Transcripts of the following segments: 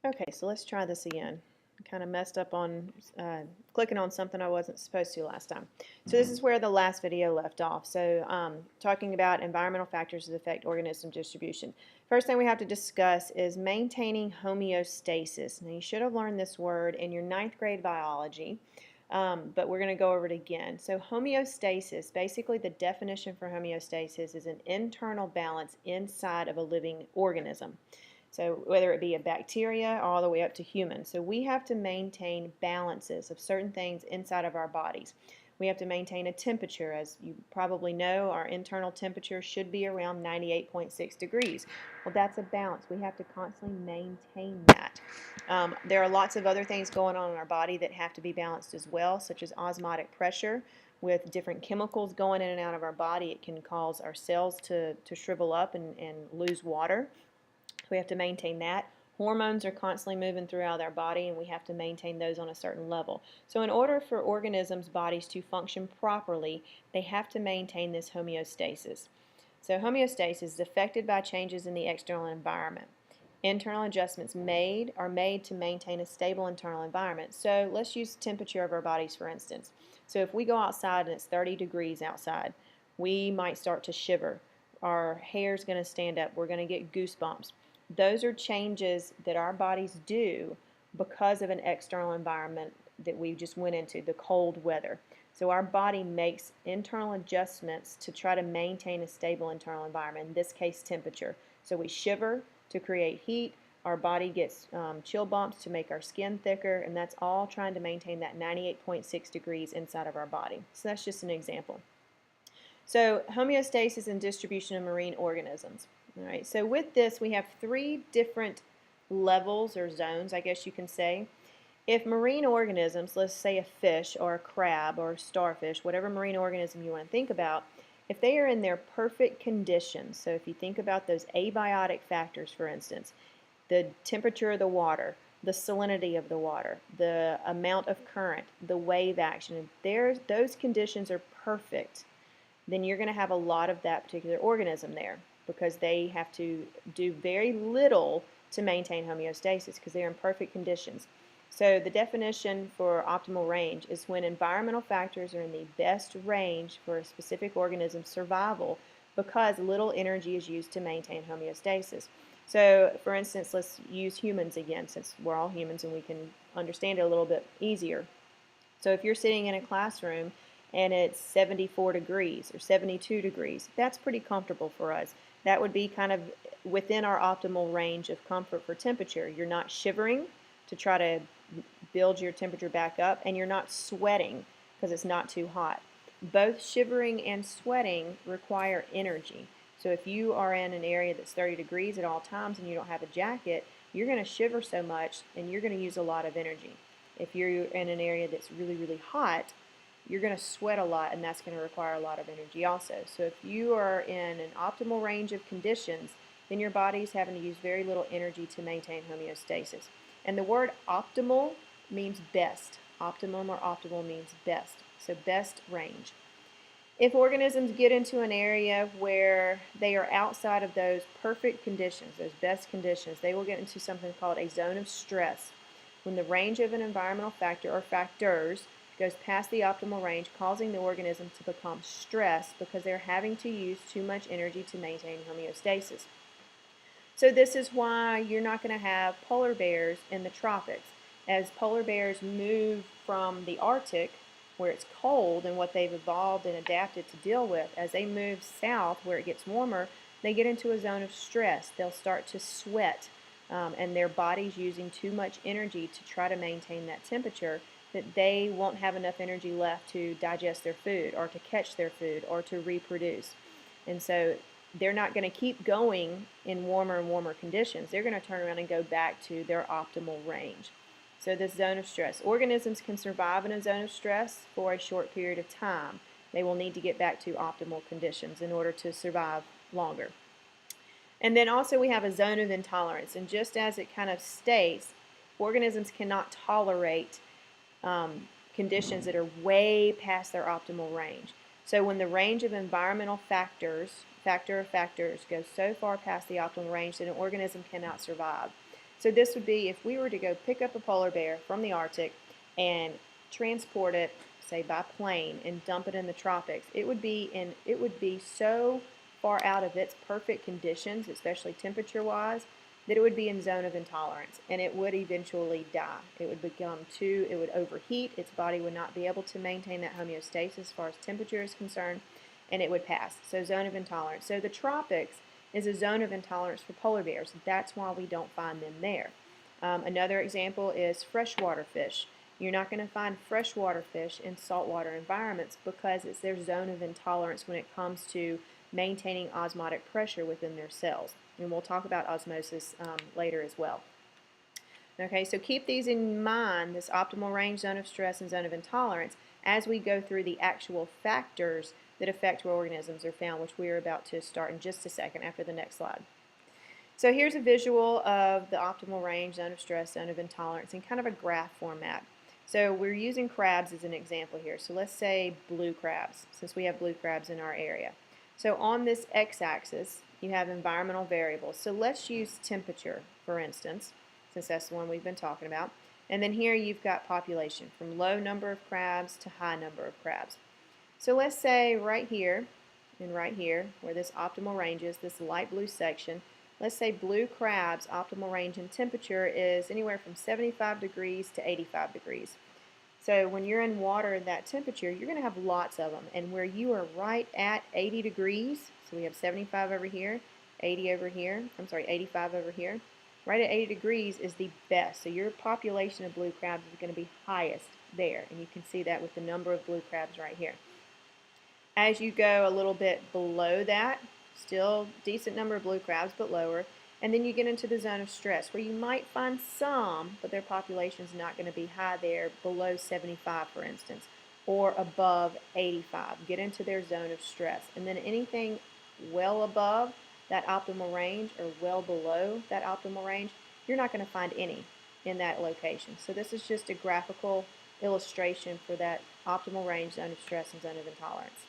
Okay, so let's try this again. Kind of messed up on clicking on something I wasn't supposed to last time. So this is where the last video left off. So talking about environmental factors that affect organism distribution. First thing we have to discuss is maintaining homeostasis. Now you should have learned this word in your ninth grade biology, but we're going to go over it again. So homeostasis, basically the definition for homeostasis is an internal balance inside of a living organism. So whether it be a bacteria all the way up to humans. So we have to maintain balances of certain things inside of our bodies. We have to maintain a temperature. As you probably know, our internal temperature should be around 98.6 degrees. Well, that's a balance. We have to constantly maintain that. There are lots of other things going on in our body that have to be balanced as well, such as osmotic pressure. With different chemicals going in and out of our body, it can cause our cells to shrivel up and lose water. We have to maintain that. Hormones are constantly moving throughout our body, and we have to maintain those on a certain level. So in order for organisms' bodies to function properly, they have to maintain this homeostasis. So homeostasis is affected by changes in the external environment. Internal adjustments are made to maintain a stable internal environment. So let's use the temperature of our bodies for instance. So if we go outside and it's 30 degrees outside, we might start to shiver. Our hair's going to stand up. We're going to get goosebumps. Those are changes that our bodies do because of an external environment that we just went into, the cold weather. So our body makes internal adjustments to try to maintain a stable internal environment, in this case temperature. So we shiver to create heat, our body gets chill bumps to make our skin thicker, and that's all trying to maintain that 98.6 degrees inside of our body. So that's just an example. So homeostasis and distribution of marine organisms. All right, so with this we have three different levels or zones, I guess you can say. If marine organisms, let's say a fish or a crab or a starfish, whatever marine organism you want to think about, if they are in their perfect conditions, so if you think about those abiotic factors, for instance, the temperature of the water, the salinity of the water, the amount of current, the wave action, if those conditions are perfect, then you're going to have a lot of that particular organism there because they have to do very little to maintain homeostasis because they're in perfect conditions. So the definition for optimal range is when environmental factors are in the best range for a specific organism's survival because little energy is used to maintain homeostasis. So for instance, let's use humans again since we're all humans and we can understand it a little bit easier. So if you're sitting in a classroom and it's 74 degrees or 72 degrees, that's pretty comfortable for us. That would be kind of within our optimal range of comfort for temperature. You're not shivering to try to build your temperature back up, and you're not sweating because it's not too hot. Both shivering and sweating require energy. So if you are in an area that's 30 degrees at all times and you don't have a jacket, you're going to shiver so much and you're going to use a lot of energy. If you're in an area that's really, really hot, you're going to sweat a lot, and that's going to require a lot of energy also. So if you are in an optimal range of conditions, then your body's having to use very little energy to maintain homeostasis. And the word optimal means best. Optimum or optimal means best. So best range. If organisms get into an area where they are outside of those perfect conditions, those best conditions, they will get into something called a zone of stress. When the range of an environmental factor or factors goes past the optimal range, causing the organism to become stressed because they're having to use too much energy to maintain homeostasis. So this is why you're not going to have polar bears in the tropics. As polar bears move from the Arctic, where it's cold and what they've evolved and adapted to deal with, as they move south where it gets warmer, they get into a zone of stress. They'll start to sweat, and their body's using too much energy to try to maintain that temperature, that they won't have enough energy left to digest their food or to catch their food or to reproduce. And so they're not going to keep going in warmer and warmer conditions. They're going to turn around and go back to their optimal range. So this zone of stress. Organisms can survive in a zone of stress for a short period of time. They will need to get back to optimal conditions in order to survive longer. And then also we have a zone of intolerance. And just as it kind of states, organisms cannot tolerate conditions that are way past their optimal range. So when the range of environmental factors goes so far past the optimal range that an organism cannot survive. So this would be if we were to go pick up a polar bear from the Arctic and transport it, say by plane, and dump it in the tropics. It would be so far out of its perfect conditions, especially temperature-wise, that it would be in zone of intolerance, and it would eventually die. It would overheat, its body would not be able to maintain that homeostasis as far as temperature is concerned, and it would pass. So zone of intolerance. So the tropics is a zone of intolerance for polar bears. That's why we don't find them there. Another example is freshwater fish. You're not going to find freshwater fish in saltwater environments because it's their zone of intolerance when it comes to maintaining osmotic pressure within their cells. And we'll talk about osmosis later as well. Okay, so keep these in mind, this optimal range, zone of stress, and zone of intolerance, as we go through the actual factors that affect where organisms are found, which we are about to start in just a second after the next slide. So here's a visual of the optimal range, zone of stress, zone of intolerance in kind of a graph format. So we're using crabs as an example here. So let's say blue crabs, since we have blue crabs in our area. So on this x-axis, you have environmental variables. So let's use temperature, for instance, since that's the one we've been talking about. And then here you've got population, from low number of crabs to high number of crabs. So let's say right here, and right here, where this optimal range is, this light blue section, let's say blue crabs' optimal range in temperature is anywhere from 75 degrees to 85 degrees. So when you're in water at that temperature, you're going to have lots of them. And where you are right at 80 degrees, so we have 75 over here, 80 over here, 85 over here, right at 80 degrees is the best. So your population of blue crabs is going to be highest there. And you can see that with the number of blue crabs right here. As you go a little bit below that, still decent number of blue crabs, but lower. And then you get into the zone of stress, where you might find some, but their population is not going to be high there, below 75, for instance, or above 85. Get into their zone of stress. And then anything well above that optimal range or well below that optimal range, you're not going to find any in that location. So this is just a graphical illustration for that optimal range, zone of stress, and zone of intolerance.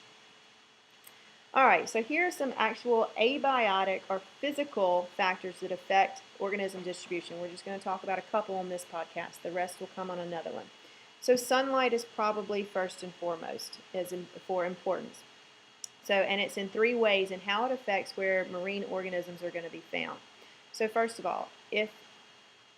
Alright, so here are some actual abiotic or physical factors that affect organism distribution. We're just going to talk about a couple on this podcast. The rest will come on another one. So sunlight is probably first and foremost for importance. So, and it's in three ways and how it affects where marine organisms are going to be found. So first of all, if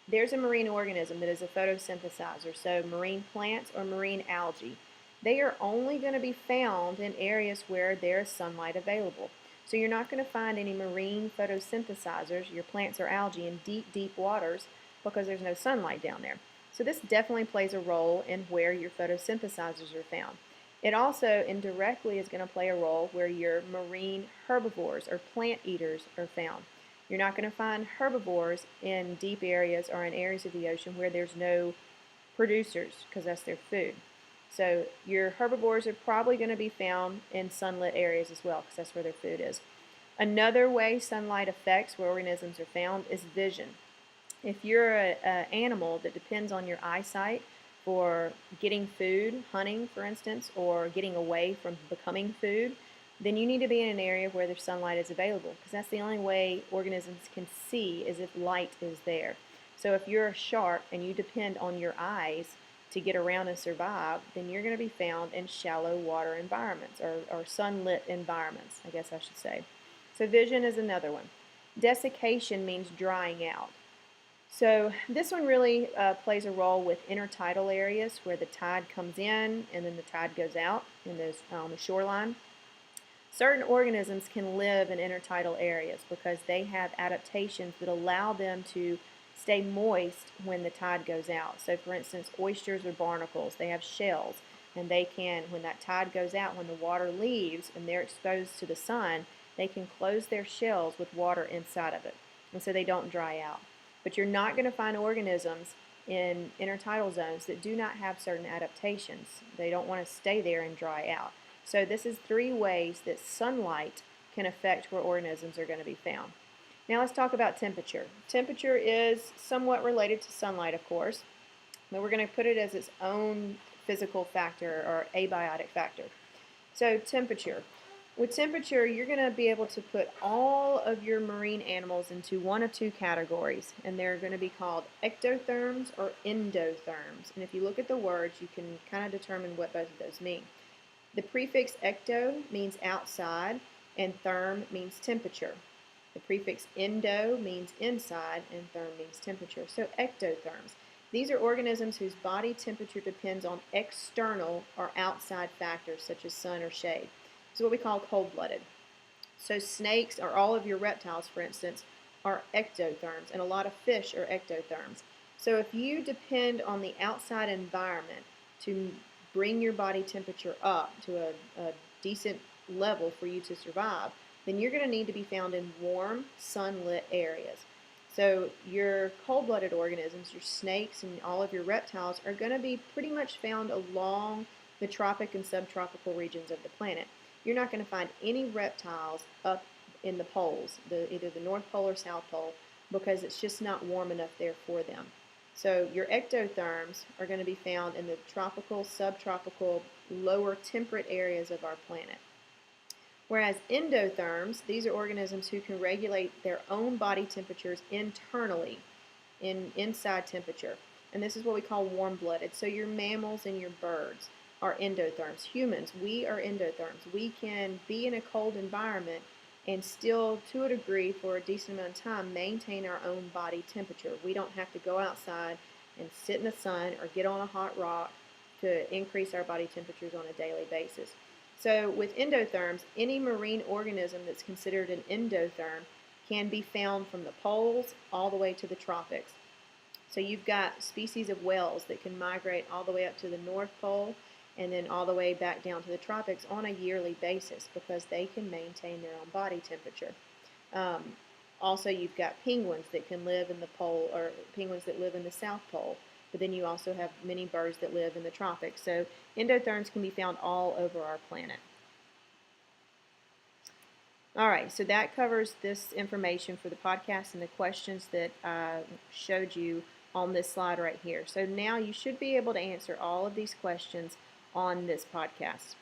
there's a marine organism that is a photosynthesizer, so marine plants or marine algae, they are only going to be found in areas where there's sunlight available. So you're not going to find any marine photosynthesizers, your plants or algae, in deep, deep waters because there's no sunlight down there. So this definitely plays a role in where your photosynthesizers are found. It also indirectly is going to play a role where your marine herbivores or plant eaters are found. You're not going to find herbivores in deep areas or in areas of the ocean where there's no producers because that's their food. So your herbivores are probably going to be found in sunlit areas as well because that's where their food is. Another way sunlight affects where organisms are found is vision. If you're an animal that depends on your eyesight for getting food, hunting for instance, or getting away from becoming food, then you need to be in an area where the sunlight is available because that's the only way organisms can see is if light is there. So if you're a shark and you depend on your eyes to get around and survive, then you're going to be found in shallow water environments or sunlit environments, I guess I should say. So vision is another one. Desiccation means drying out. So this one really plays a role with intertidal areas where the tide comes in and then the tide goes out on the shoreline. Certain organisms can live in intertidal areas because they have adaptations that allow them to stay moist when the tide goes out. So for instance, oysters or barnacles, they have shells and they can, when that tide goes out, when the water leaves and they're exposed to the sun, they can close their shells with water inside of it and so they don't dry out. But you're not going to find organisms in intertidal zones that do not have certain adaptations. They don't want to stay there and dry out. So this is three ways that sunlight can affect where organisms are going to be found. Now let's talk about temperature. Temperature is somewhat related to sunlight, of course, but we're going to put it as its own physical factor or abiotic factor. So temperature. With temperature, you're going to be able to put all of your marine animals into one of two categories, and they're going to be called ectotherms or endotherms. And if you look at the words, you can kind of determine what both of those mean. The prefix ecto means outside, and therm means temperature. The prefix endo means inside, and therm means temperature. So ectotherms. These are organisms whose body temperature depends on external or outside factors such as sun or shade. This is what we call cold-blooded. So snakes, or all of your reptiles, for instance, are ectotherms, and a lot of fish are ectotherms. So if you depend on the outside environment to bring your body temperature up to a decent level for you to survive, then you're going to need to be found in warm, sunlit areas. So your cold-blooded organisms, your snakes and all of your reptiles, are going to be pretty much found along the tropic and subtropical regions of the planet. You're not going to find any reptiles up in the poles, either the North Pole or South Pole, because it's just not warm enough there for them. So your ectotherms are going to be found in the tropical, subtropical, lower temperate areas of our planet. Whereas endotherms, these are organisms who can regulate their own body temperatures internally, inside temperature. And this is what we call warm-blooded. So your mammals and your birds are endotherms. Humans, we are endotherms. We can be in a cold environment and still, to a degree, for a decent amount of time, maintain our own body temperature. We don't have to go outside and sit in the sun or get on a hot rock to increase our body temperatures on a daily basis. So with endotherms, any marine organism that's considered an endotherm can be found from the poles all the way to the tropics. So you've got species of whales that can migrate all the way up to the North Pole and then all the way back down to the tropics on a yearly basis because they can maintain their own body temperature. Also, you've got penguins that can live in the pole, or penguins that live in the South Pole. But then you also have many birds that live in the tropics. So endotherms can be found all over our planet. All right, so that covers this information for the podcast and the questions that I showed you on this slide right here. So now you should be able to answer all of these questions on this podcast.